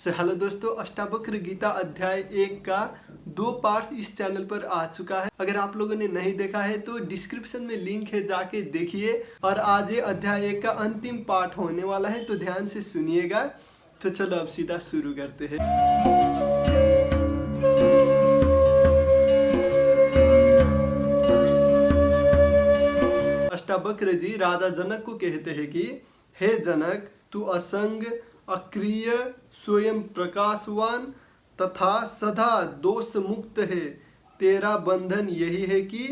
Hello दोस्तों, अष्टावक्र गीता अध्याय 1 का 2 पार्ट्स इस चैनल पर आ चुका है। अगर आप लोगों ने नहीं देखा है तो डिस्क्रिप्शन में लिंक है, जाके देखिए। और आज ये अध्याय 1 का अंतिम पार्ट होने वाला है, तो ध्यान से सुनिएगा। तो चलो अब सीधा शुरू करते हैं। अष्टावक्र जी राजा जनक को कहते हैं कि हे जनक, तू असंग, अक्रिय, स्वयं प्रकाशवान तथा सदा दोष मुक्त है। तेरा बंधन यही है कि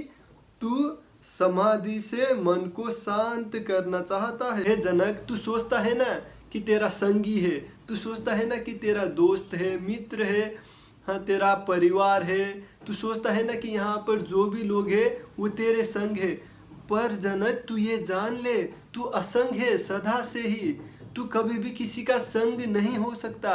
तू समाधि से मन को शांत करना चाहता है। हे जनक, तू सोचता है ना कि तेरा संगी है, तू सोचता है ना कि तेरा दोस्त है, मित्र है, हाँ तेरा परिवार है। तू सोचता है ना कि यहाँ पर जो भी लोग हैं वो तेरे संग है। पर जनक, तू ये जान ले, तू असंग है सदा से ही। तू कभी भी किसी का संग नहीं हो सकता,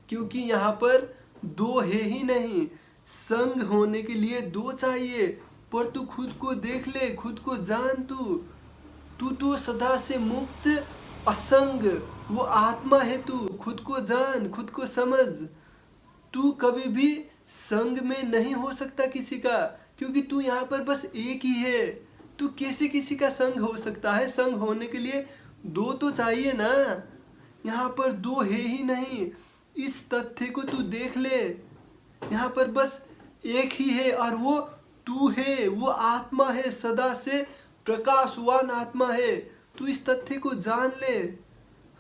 क्योंकि यहाँ पर दो है ही नहीं। संग होने के लिए दो चाहिए। पर तू खुद को देख ले, खुद को जान। तू तो सदा से मुक्त असंग वो आत्मा है। तू खुद को जान, खुद को समझ। तू कभी भी संग में नहीं हो सकता किसी का, क्योंकि तू यहाँ पर बस एक ही है। तू कैसे किसी का संग हो सकता है? संग होने के लिए दो तो चाहिए ना। यहाँ पर दो है ही नहीं। इस तथ्य को तू देख ले। यहाँ पर बस एक ही है और वो तू है, वो आत्मा है, सदा से प्रकाशवान आत्मा है। तू इस तथ्य को जान ले।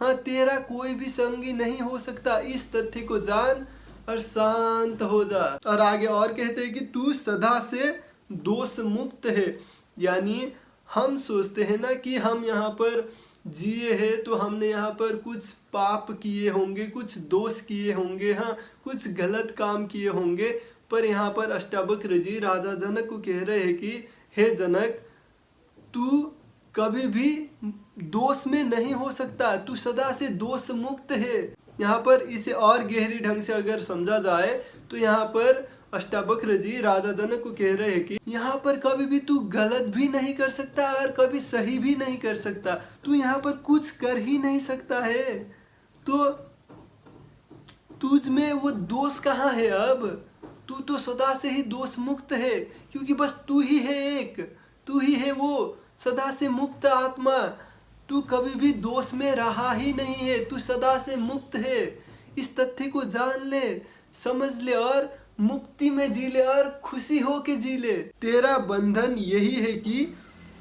हाँ, तेरा कोई भी संगी नहीं हो सकता। इस तथ्य को जान और शांत हो जा। और आगे और कहते हैं कि तू सदा से दोष मुक्त है। यानी हम सोचते हैं ना कि हम यहाँ पर जिए हैं तो हमने यहाँ पर कुछ पाप किए होंगे, कुछ दोष किए होंगे, हाँ कुछ गलत काम किए होंगे। पर यहाँ पर अष्टावक्र जी राजा जनक को कह रहे हैं कि हे जनक, तू कभी भी दोष में नहीं हो सकता। तू सदा से दोष मुक्त है। यहाँ पर इसे और गहरी ढंग से अगर समझा जाए तो यहाँ पर अष्टावक्र जी राजा जनक को कह रहे हैं कि यहाँ पर कभी भी तू गलत भी नहीं कर सकता और कभी सही भी नहीं कर सकता। तू यहाँ पर कुछ कर ही नहीं सकता है। तो तुझ में वो दोष कहाँ है? अब तू तो सदा से ही दोष मुक्त है, क्योंकि बस तू ही है एक। तू ही है वो सदा से मुक्त आत्मा। तू कभी भी दोष में रहा ही नहीं है। तू सदा से मुक्त है। इस तथ्य को जान ले, समझ ले और मुक्ति में जी ले और खुशी हो के जी ले। तेरा बंधन यही है कि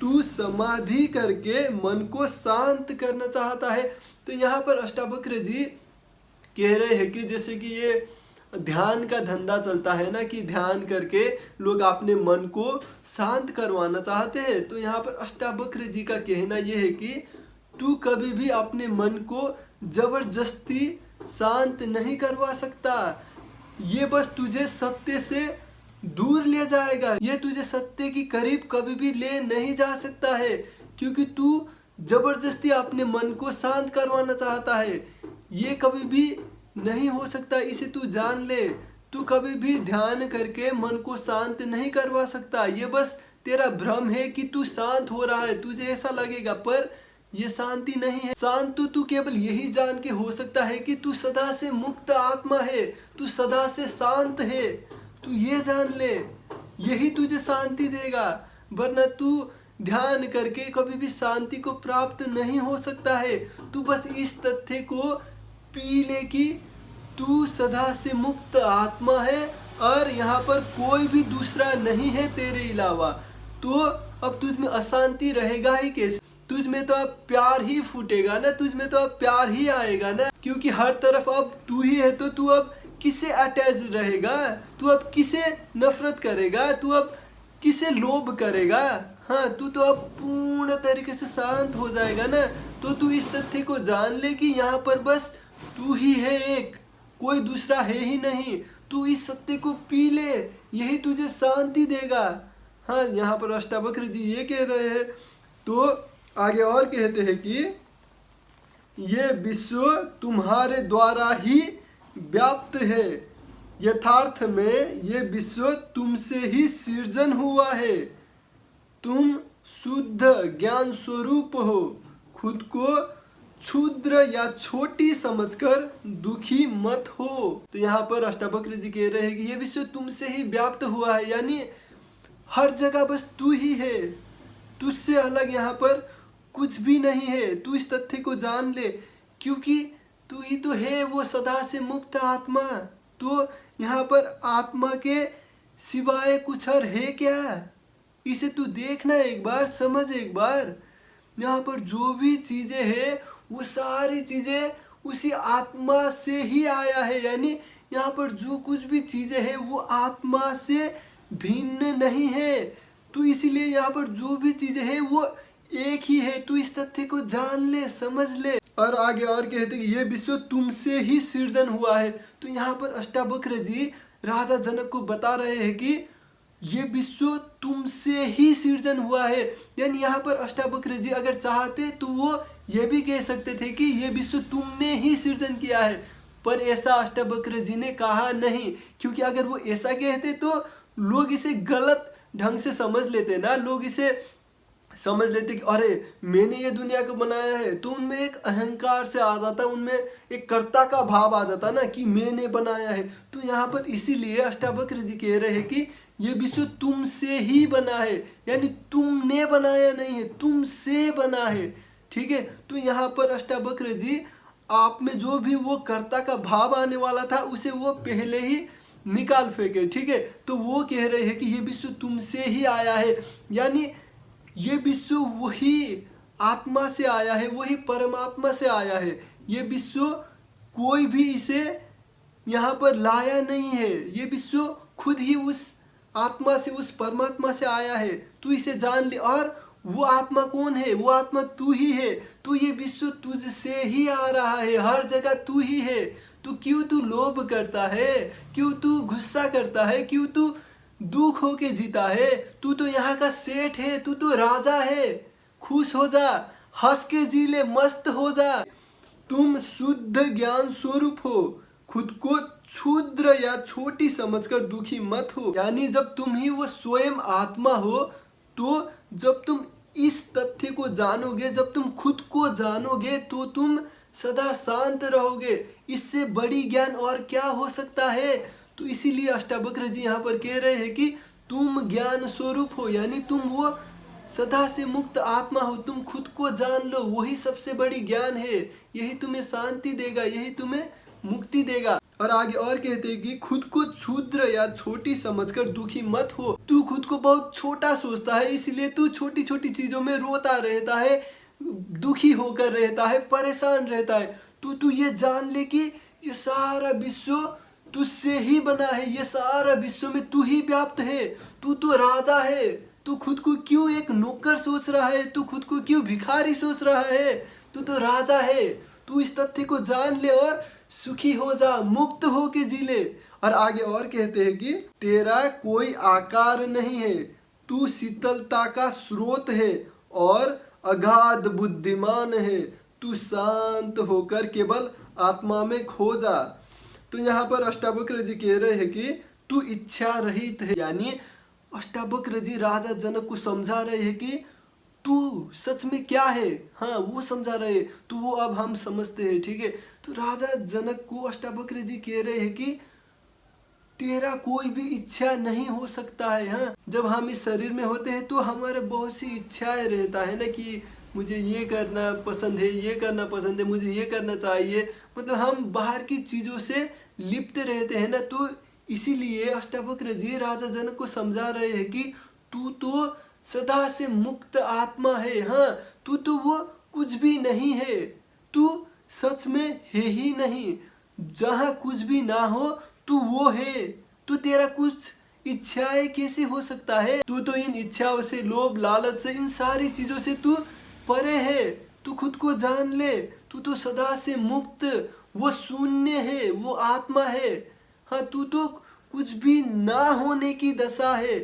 तू समाधि करके मन को शांत करना चाहता है। तो यहाँ पर अष्टावक्र जी कह रहे हैं कि जैसे कि ये ध्यान का धंधा चलता है ना, कि ध्यान करके लोग अपने मन को शांत करवाना चाहते हैं। तो यहाँ पर अष्टावक्र जी का कहना यह है कि तू कभी भी अपने मन को जबरदस्ती शांत नहीं करवा सकता। ये बस तुझे सत्य से दूर ले जाएगा। ये तुझे सत्य की करीब कभी भी ले नहीं जा सकता है, क्योंकि तू जबरदस्ती अपने मन को शांत करवाना चाहता है। ये कभी भी नहीं हो सकता, इसे तू जान ले। तू कभी भी ध्यान करके मन को शांत नहीं करवा सकता। ये बस तेरा भ्रम है कि तू शांत हो रहा है, तुझे ऐसा लगेगा, पर ये शांति नहीं है। शांत तो तू केवल यही जान के हो सकता है कि तू सदा से मुक्त आत्मा है, तू सदा से शांत है। तू ये जान ले, यही तुझे शांति देगा। वरना तू ध्यान करके कभी भी शांति को प्राप्त नहीं हो सकता है। तू बस इस तथ्य को पी ले कि तू सदा से मुक्त आत्मा है और यहाँ पर कोई भी दूसरा नहीं है तेरे अलावा। तो अब तुझ में अशांति रहेगा ही कैसे? तुझ में तो अब प्यार ही फूटेगा ना, तुझ में तो अब प्यार ही आएगा ना, क्योंकि हर तरफ अब तू ही है। तो तू अब किसे अटैच रहेगा? तू अब किसे नफरत करेगा? तू अब किसे लोभ करेगा? हाँ, तू तो अब पूर्ण तरीके से शांत हो जाएगा ना। तो तू इस तथ्य को जान ले कि यहाँ पर बस तू ही है एक, कोई दूसरा है ही नहीं। तू इस सत्य को पी ले, यही तुझे शांति देगा। हाँ, यहाँ पर अष्टावक्र जी ये कह रहे हैं। तो आगे और कहते हैं कि ये विश्व तुम्हारे द्वारा ही व्याप्त है। यथार्थ में ये विश्व तुमसे ही सृजन हुआ है। तुम शुद्ध ज्ञान स्वरूप हो। खुद को क्षुद्र या छोटी समझकर दुखी मत हो। तो यहाँ पर अष्टावक्र जी कह रहे हैं कि ये विश्व तुमसे ही व्याप्त हुआ है, यानी हर जगह बस तू ही है, तुझसे अलग यहाँ पर कुछ भी नहीं है। तू इस तथ्य को जान ले, क्योंकि तू ही तो है वो सदा से मुक्त आत्मा। तो यहाँ पर आत्मा के सिवाय कुछ और है क्या? इसे तू देखना एक बार, समझ एक बार। यहाँ पर जो भी चीजें हैं वो सारी चीजें उसी आत्मा से ही आया है, यानी यहाँ पर जो कुछ भी चीजें हैं वो आत्मा से भिन्न नहीं है। तो इसीलिए यहाँ पर जो भी चीजें हैं वो एक ही है। तू इस तथ्य को जान ले, समझ ले। और आगे और कहते कि ये विश्व तुमसे ही सृजन हुआ है। तो यहाँ पर अष्टावक्र जी राजा जनक को बता रहे हैं कि ये विश्व तुमसे ही सृजन हुआ है। यानी यहाँ पर अष्टावक्र जी अगर चाहते तो वो ये भी कह सकते थे कि ये विश्व तुमने ही सृजन किया है, पर ऐसा अष्टावक्र जी ने कहा नहीं, क्योंकि अगर वो ऐसा कहते तो लोग इसे गलत ढंग से समझ लेते ना। लोग इसे समझ लेते कि अरे मैंने ये दुनिया को बनाया है, तो उनमें एक अहंकार से आ जाता, उनमें एक कर्ता का भाव आ जाता ना कि मैंने बनाया है। तो यहाँ पर इसीलिए अष्टावक्र जी कह रहे हैं कि ये विश्व तुमसे ही बना है, यानी तुमने बनाया नहीं है, तुमसे बना है। ठीक है, तो यहाँ पर अष्टावक्र जी आप में जो भी वो कर्ता का भाव आने वाला था उसे वो पहले ही निकाल फेंके। ठीक है, तो वो कह रहे हैं कि ये विश्व तुमसे ही आया है, यानी ये विश्व वही आत्मा से आया है, वही परमात्मा से आया है। ये विश्व कोई भी इसे यहाँ पर लाया नहीं है, ये विश्व खुद ही उस आत्मा से, उस परमात्मा से आया है। तू इसे जान ले। और वो आत्मा कौन है? वो आत्मा तू ही है। तो ये विश्व तुझसे ही आ रहा है, हर जगह तू ही है। तो क्यों तू लोभ करता है? क्यों तू गुस्सा करता है? क्यों तू दुख होके जीता है? तू तो यहाँ का सेठ है, तू तो राजा है। खुश हो जा, हंस के जी ले, मस्त हो जा। तुम शुद्ध ज्ञान स्वरूप हो, खुद को क्षुद्र या छोटी समझकर दुखी मत हो। यानी जब तुम ही वो स्वयं आत्मा हो, तो जब तुम इस तथ्य को जानोगे, जब तुम खुद को जानोगे, तो तुम सदा शांत रहोगे। इससे बड़ी ज्ञान और क्या हो सकता है? तो इसीलिए अष्टावक्र जी यहाँ पर कह रहे हैं कि तुम ज्ञान स्वरूप हो, यानी तुम वो सदा से मुक्त आत्मा हो। तुम खुद को जान लो, वही सबसे बड़ी ज्ञान है। यही तुम्हें शांति देगा, यही तुम्हें मुक्ति देगा। और आगे और कहते हैं कि खुद को क्षुद्र या छोटी समझकर दुखी मत हो। तू खुद को बहुत छोटा सोचता है, इसलिए तू छोटी छोटी चीजों में रोता रहता है, दुखी होकर रहता है, परेशान रहता है। तू ये जान ले कि ये सारा विश्व तुझसे ही बना है, ये सारा विश्व में तू ही व्याप्त है। तू तो राजा है। तू खुद को क्यों एक नौकर सोच रहा है? तू खुद को क्यों भिखारी सोच रहा है? तू तो राजा है। तू इस तथ्य को जान ले और सुखी हो जा, मुक्त हो के जी ले। और आगे और कहते हैं कि तेरा कोई आकार नहीं है, तू शीतलता का स्रोत है और अगाध बुद्धिमान है। तू शांत होकर केवल आत्मा में खो जा। तो यहाँ पर अष्टावक्र जी कह रहे हैं कि तू इच्छा रहित है, यानी अष्टावक्र जी राजा जनक को समझा रहे हैं कि तू सच में क्या है। हाँ, वो समझा रहे हैं, तो वो अब हम समझते हैं। ठीक है, तो राजा जनक को अष्टावक्र जी कह रहे हैं कि तेरा कोई भी इच्छा नहीं हो सकता है। हाँ, जब हम इस शरीर में होते हैं तो हमारे बहुत सी इच्छाएं रहता है ना कि मुझे ये करना पसंद है, ये करना पसंद है, मुझे ये करना चाहिए। मतलब हम बाहर की चीज़ों से लिप्त रहते हैं ना। तो इसीलिए अष्टावक्र जी राजा जनक को समझा रहे हैं कि तू तो सदा से मुक्त आत्मा है। हाँ, तू तो वो कुछ भी नहीं है, तू सच में है ही नहीं। जहाँ कुछ भी ना हो तू वो है। तू तेरा कुछ इच्छाएं कैसे हो सकता है? तू तो इन इच्छाओं से, लोभ लालच से, इन सारी चीजों से तू परे है। तू खुद को जान ले। तू तो सदा से मुक्त, वो शून्य है, वो आत्मा है। हाँ, तू तो कुछ भी ना होने की दशा है,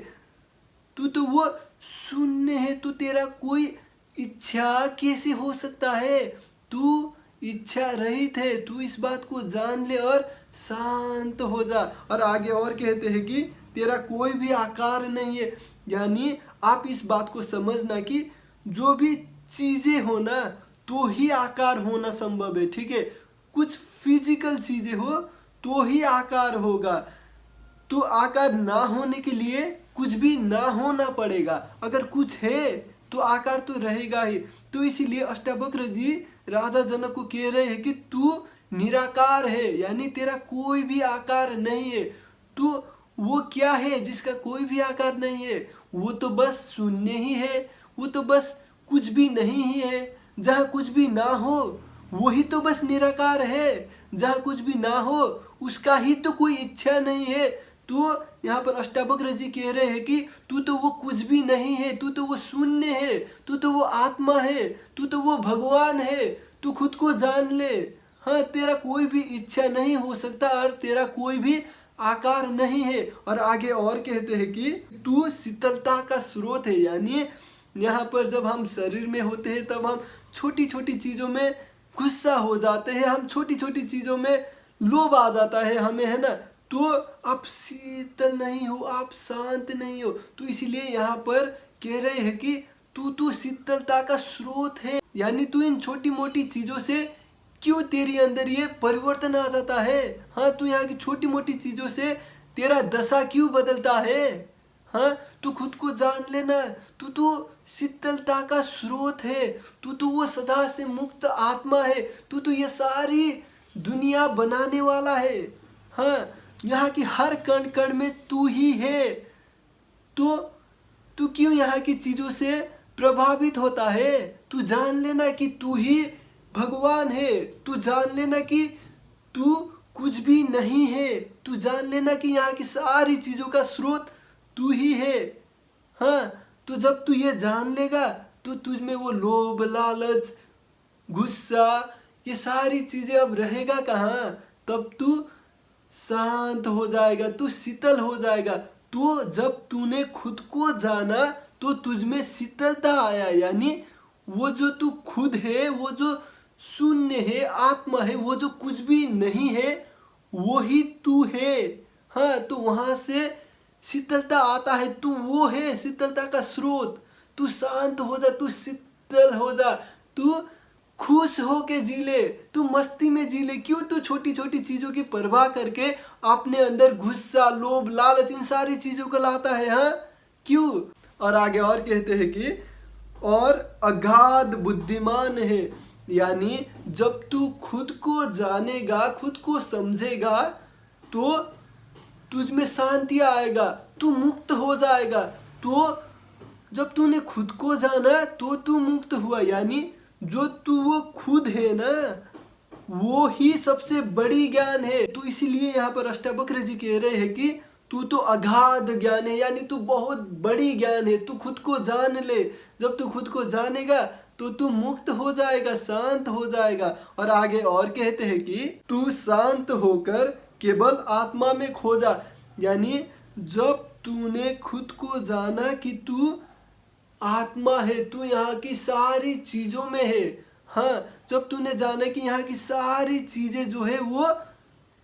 तू तो वो शून्य है। तू तेरा कोई इच्छा कैसे हो सकता है? तू इच्छा रहित है। तू इस बात को जान ले और शांत हो जा। और आगे और कहते हैं कि तेरा कोई भी आकार नहीं है, यानी आप इस बात को समझना कि जो भी चीजें हो ना, तो ही आकार होना संभव है, ठीक है। कुछ फिजिकल चीजें हो तो ही आकार होगा। तो आकार ना होने के लिए कुछ भी ना होना पड़ेगा। अगर कुछ है तो आकार तो रहेगा ही। तो इसीलिए अष्टावक्र जी राजा जनक को कह रहे हैं कि तू निराकार है, यानी तेरा कोई भी आकार नहीं है। तो वो क्या है जिसका कोई भी आकार नहीं है? वो तो बस शून्य ही है, वो तो बस कुछ भी नहीं ही है। जहाँ कुछ भी ना हो वही तो बस निराकार है। जहाँ कुछ भी ना हो उसका ही तो कोई इच्छा नहीं है। तो यहाँ पर अष्टावक्र जी कह रहे हैं कि तू तो वो कुछ भी नहीं है, तू तो वो शून्य है, तू तो वो आत्मा है, तू तो वो भगवान है। तू खुद को जान ले। हाँ, तेरा कोई भी इच्छा नहीं हो सकता और तेरा कोई भी आकार नहीं है। और आगे और कहते हैं कि तू शीतलता का स्रोत है। यानी यहाँ पर जब हम शरीर में होते हैं तब हम छोटी छोटी चीज़ों में गुस्सा हो जाते हैं, हम छोटी छोटी चीज़ों में लोभ आ जाता है हमें, है ना। तो आप शीतल नहीं हो, आप शांत नहीं हो। तो इसीलिए यहाँ पर कह रहे हैं कि तू तो शीतलता का स्रोत है। यानी तू इन छोटी मोटी चीज़ों से क्यों तेरे अंदर ये परिवर्तन आ जाता है? हाँ, तू यहाँ की छोटी मोटी चीज़ों से तेरा दशा क्यों बदलता है? हाँ, तू खुद को जान लेना। तू तो शीतलता का स्रोत है, तू तो वो सदा से मुक्त आत्मा है, तू तो ये सारी दुनिया बनाने वाला है। हाँ, यहाँ की हर कण कण में तू ही है। तो तू क्यों यहाँ की चीज़ों से प्रभावित होता है? तू जान लेना कि तू ही भगवान है। तू जान लेना कि तू कुछ भी नहीं है। तू जान लेना कि यहाँ की सारी चीज़ों का स्रोत तू ही है। हाँ, तो जब तू ये जान लेगा तो तुझ में वो लोभ, लालच, गुस्सा, ये सारी चीज़ें अब रहेगा कहाँ। तब तू शांत हो जाएगा, तू शीतल हो जाएगा। तो जब तूने खुद को जाना तो तुझ में शीतलता आया। यानी वो जो तू खुद है, वो जो शून्य है, आत्मा है, वो जो कुछ भी नहीं है, वो ही तू है। हाँ, तो वहाँ से शीतलता आता है। तू वो है शीतलता का स्रोत। तू शांत हो जा, तू शीतल हो जा, तू खुश हो के जी ले, तू मस्ती में जी ले। क्यों तू छोटी छोटी चीज़ों की परवाह करके अपने अंदर गुस्सा, लोभ, लालच, इन सारी चीज़ों को लाता है? हाँ, क्यों? और आगे और कहते हैं कि और अगाध बुद्धिमान है। यानी जब तू खुद को जानेगा, खुद को समझेगा, तो तुझ में शांति आएगा, तू मुक्त हो जाएगा। तो जब तूने खुद को जाना तो तू मुक्त हुआ। यानी जो तू वो खुद है ना, वो ही सबसे बड़ी ज्ञान है। तो इसीलिए यहाँ पर अष्टावक्र जी कह रहे हैं कि तू तो अगाध ज्ञान है, यानी तू बहुत बड़ी ज्ञान है। तू खुद को जान ले। जब तू खुद को जानेगा तो तू मुक्त हो जाएगा, शांत हो जाएगा। और आगे और कहते हैं कि तू शांत होकर केवल आत्मा में खो जा। यानी जब तूने खुद को जाना कि तू आत्मा है, तू यहाँ की सारी चीज़ों में है। हाँ, जब तूने जाना कि यहाँ की सारी चीज़ें जो है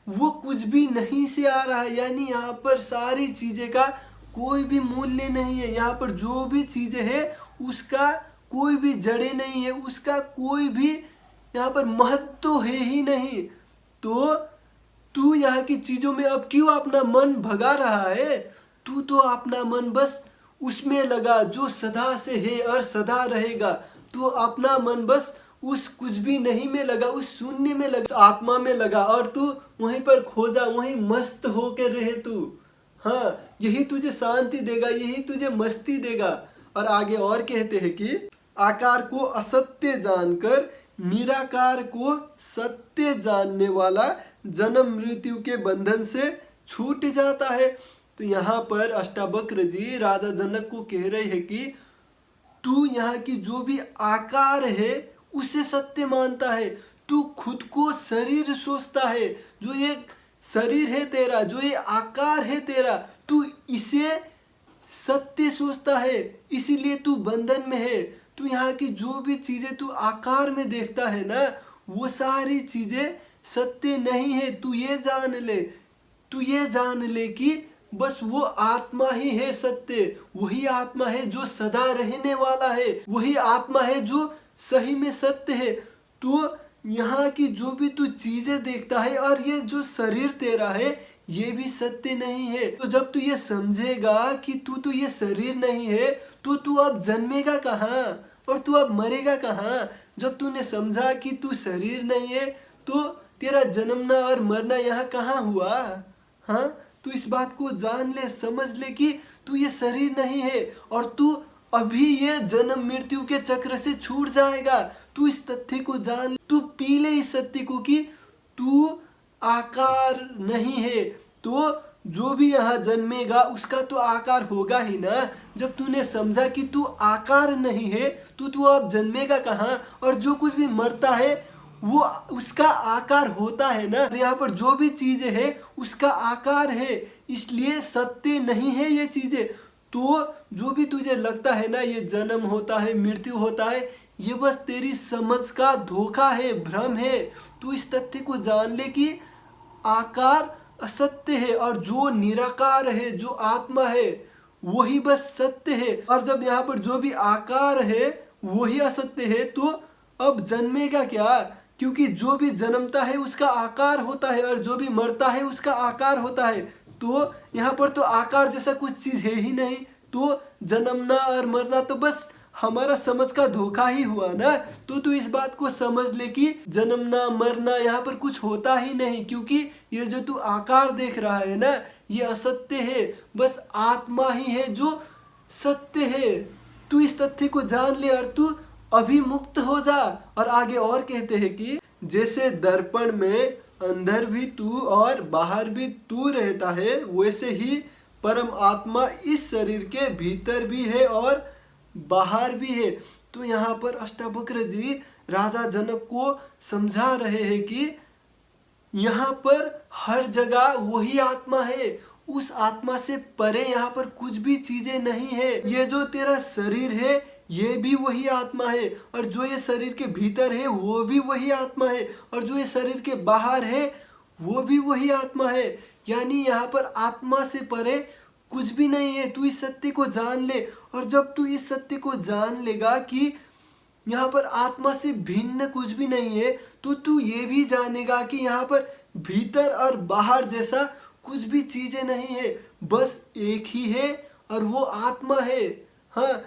वो कुछ भी नहीं से आ रहा है। यानी यहाँ पर सारी चीज़ें का कोई भी मूल्य नहीं है। यहाँ पर जो भी चीज़ें है उसका कोई भी जड़ें नहीं है, उसका कोई भी यहाँ पर महत्व तो है ही नहीं। तो तू यहाँ की चीज़ों में अब क्यों अपना मन भगा रहा है? तू तो अपना मन बस उसमें लगा जो सदा से है और सदा रहेगा। तू अपना मन बस उस कुछ भी नहीं में लगा, उस शून्य में लगा, आत्मा में लगा, और तू वहीं पर खो जा, वहीं मस्त होकर रहे तू। हाँ, यही तुझे शांति देगा, यही तुझे मस्ती देगा। और आगे और कहते हैं कि आकार को असत्य जानकर निराकार को सत्य जानने वाला जन्म मृत्यु के बंधन से छूट जाता है। तो यहाँ पर अष्टावक्र जी राजा जनक को कह रहे हैं कि तू यहाँ की जो भी आकार है उसे सत्य मानता है। तू खुद को शरीर सोचता है, जो ये शरीर है तेरा, जो ये आकार है तेरा, तू इसे सत्य सोचता है, इसीलिए तू बंधन में है। तू यहाँ की जो भी चीजें तू आकार में देखता है ना, वो सारी चीजें सत्य नहीं है। तू ये जान ले, तू ये जान ले कि बस वो आत्मा ही है सत्य। वही आत्मा है जो सदा रहने वाला है, वही आत्मा है जो सही में सत्य है। तो यहाँ की जो भी तू चीजें देखता है और ये जो शरीर तेरा है ये भी सत्य नहीं है। तो जब तू ये समझेगा कि तू तो ये शरीर नहीं है तो तू अब जन्मेगा कहाँ और तू अब मरेगा कहाँ। जब तूने समझा कि तू शरीर नहीं है तो तेरा जन्मना और मरना यहाँ कहाँ हुआ। हाँ, तू इस बात को जान ले, समझ ले कि तू ये शरीर नहीं है और तू अभी ये जन्म मृत्यु के चक्र से छूट जाएगा। तू इस तथ्य को जान ले, तू पी ले इस सत्य को कि तू आकार नहीं है। तो जो भी यहाँ जन्मेगा उसका तो आकार होगा ही ना। जब तूने समझा कि तू आकार नहीं है तो तू अब जन्मेगा कहाँ। और जो कुछ भी मरता है वो उसका आकार होता है ना। यहाँ पर जो भी चीजें है उसका आकार है, इसलिए सत्य नहीं है ये चीजें। तो जो भी तुझे लगता है ना ये जन्म होता है मृत्यु होता है, ये बस तेरी समझ का धोखा है, भ्रम है। तू इस तथ्य को जान ले कि आकार असत्य है और जो निराकार है, जो आत्मा है, वही बस सत्य है। और जब यहाँ पर जो भी आकार है वही असत्य है तो अब जन्मेगा क्या। क्योंकि जो भी जन्मता है उसका आकार होता है और जो भी मरता है उसका आकार होता है। तो यहाँ पर तो आकार जैसा कुछ चीज है ही नहीं। तो जन्मना और मरना तो बस हमारा समझ का धोखा ही हुआ ना। तो तू इस बात को समझ ले कि जन्मना मरना यहाँ पर कुछ होता ही नहीं, क्योंकि ये जो तू आकार देख रहा है ना ये असत्य है। बस आत्मा ही है जो सत्य है। तू इस तथ्य को जान ले और तू अभी मुक्त हो जा। और आगे और कहते हैं कि जैसे दर्पण में अंदर भी तू और बाहर भी तू रहता है, वैसे ही परम आत्मा इस शरीर के भीतर भी है और बाहर भी है। तो यहाँ पर अष्टावक्र जी राजा जनक को समझा रहे हैं कि यहाँ पर हर जगह वही आत्मा है, उस आत्मा से परे यहाँ पर कुछ भी चीजें नहीं है। ये जो तेरा शरीर है ये भी वही आत्मा है और जो ये शरीर के भीतर है वो भी वही आत्मा है और जो ये शरीर के बाहर है वो भी वही आत्मा है। यानी यहाँ पर आत्मा से परे कुछ भी नहीं है। तू इस सत्य को जान ले और जब तू इस सत्य को जान लेगा कि यहाँ पर आत्मा से भिन्न कुछ भी नहीं है तो तू ये भी जानेगा कि यहाँ पर भीतर और बाहर जैसा कुछ भी चीजें नहीं है, बस एक ही है और वो आत्मा है। हाँ,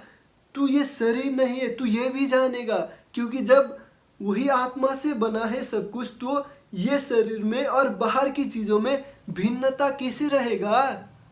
तू ये शरीर नहीं है, तू ये भी जानेगा, क्योंकि जब वही आत्मा से बना है सब कुछ तो ये शरीर में और बाहर की चीजों में भिन्नता कैसे रहेगा।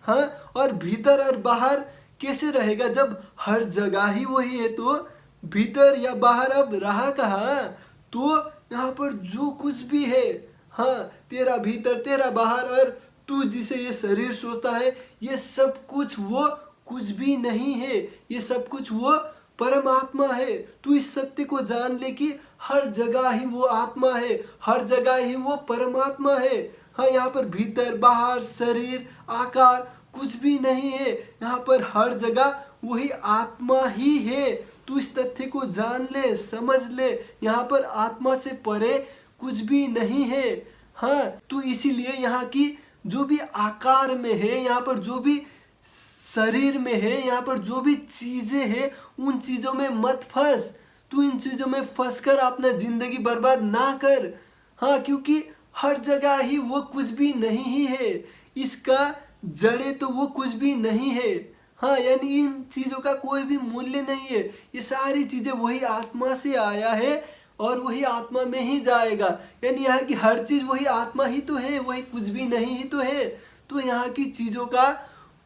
हाँ, और भीतर और बाहर कैसे रहेगा जब हर जगह ही वही है। तो भीतर या बाहर अब रहा कहाँ। तो यहाँ पर जो कुछ भी है, हाँ, तेरा भीतर तेरा बाहर और तू जिसे ये शरीर सोचता है ये सब कुछ वो कुछ भी नहीं है, ये सब कुछ वो परमात्मा है। तू इस सत्य को जान ले कि हर जगह ही वो आत्मा है, हर जगह ही वो परमात्मा है। हाँ, यहाँ पर भीतर बाहर शरीर आकार कुछ भी नहीं है, यहाँ पर हर जगह वही आत्मा ही है। तू इस तथ्य को जान ले, समझ ले, यहाँ पर आत्मा से परे कुछ भी नहीं है। हाँ, तू इसीलिए यहाँ की जो भी आकार में है, यहाँ पर जो भी शरीर में है, यहाँ पर जो भी चीजें हैं उन चीजों में मत फंस। तू इन चीजों में फंस कर अपना जिंदगी बर्बाद ना कर। हाँ, क्योंकि हर जगह ही वो कुछ भी नहीं ही है, इसका जड़े तो वो कुछ भी नहीं है। हाँ, यानी इन चीजों का कोई भी मूल्य नहीं है। ये सारी चीजें वही आत्मा से आया है और वही आत्मा में ही जाएगा। यानी यहाँ की हर चीज वही आत्मा ही तो है, वही कुछ भी नहीं ही तो है। तो यहाँ की चीजों का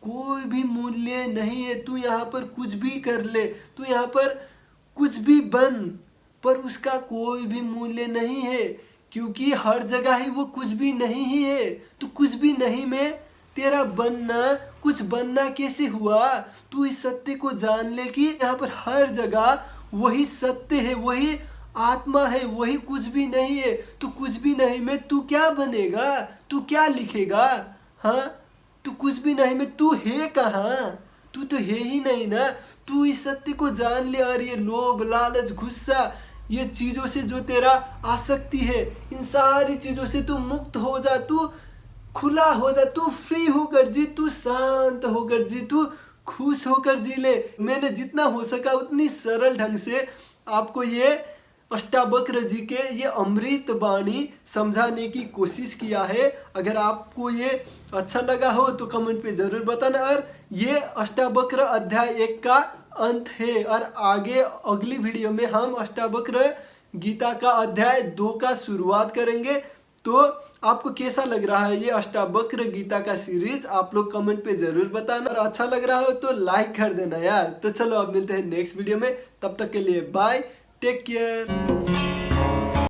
कोई भी मूल्य नहीं है। तू यहाँ पर कुछ भी कर ले, तू यहाँ पर कुछ भी बन, पर उसका कोई भी मूल्य नहीं है, क्योंकि हर जगह ही वो कुछ भी नहीं ही है। तो कुछ भी नहीं में तेरा बनना, कुछ बनना कैसे हुआ। तू इस सत्य को जान ले कि यहाँ पर हर जगह वही सत्य है, वही आत्मा है, वही कुछ भी नहीं है। तो कुछ भी नहीं में तू क्या बनेगा, तू क्या लिखेगा। हाँ, तू कुछ भी नहीं में तू है कहाँ, तू तो है ही नहीं ना। तू इस सत्य को जान ले और ये लोभ लालच गुस्सा ये चीजों से जो तेरा आसक्ति है, इन सारी चीजों से तू मुक्त हो जा, तू खुला हो जा, तू फ्री होकर जी, तू शांत होकर जी, तू खुश होकर जी ले। मैंने जितना हो सका उतनी सरल ढंग से आपको ये अष्टावक्र जी के ये अमृत वाणी समझाने की कोशिश किया है। अगर आपको ये अच्छा लगा हो तो कमेंट पे जरूर बताना। और ये अष्टावक्र अध्याय 1 का अंत है, और आगे अगली वीडियो में हम अष्टावक्र गीता का अध्याय 2 का शुरुआत करेंगे। तो आपको कैसा लग रहा है ये अष्टावक्र गीता का सीरीज, आप लोग कमेंट पे जरूर बताना। और अच्छा लग रहा हो तो लाइक कर देना यार। तो चलो अब मिलते हैं नेक्स्ट वीडियो में, तब तक के लिए बाय, टेक केयर।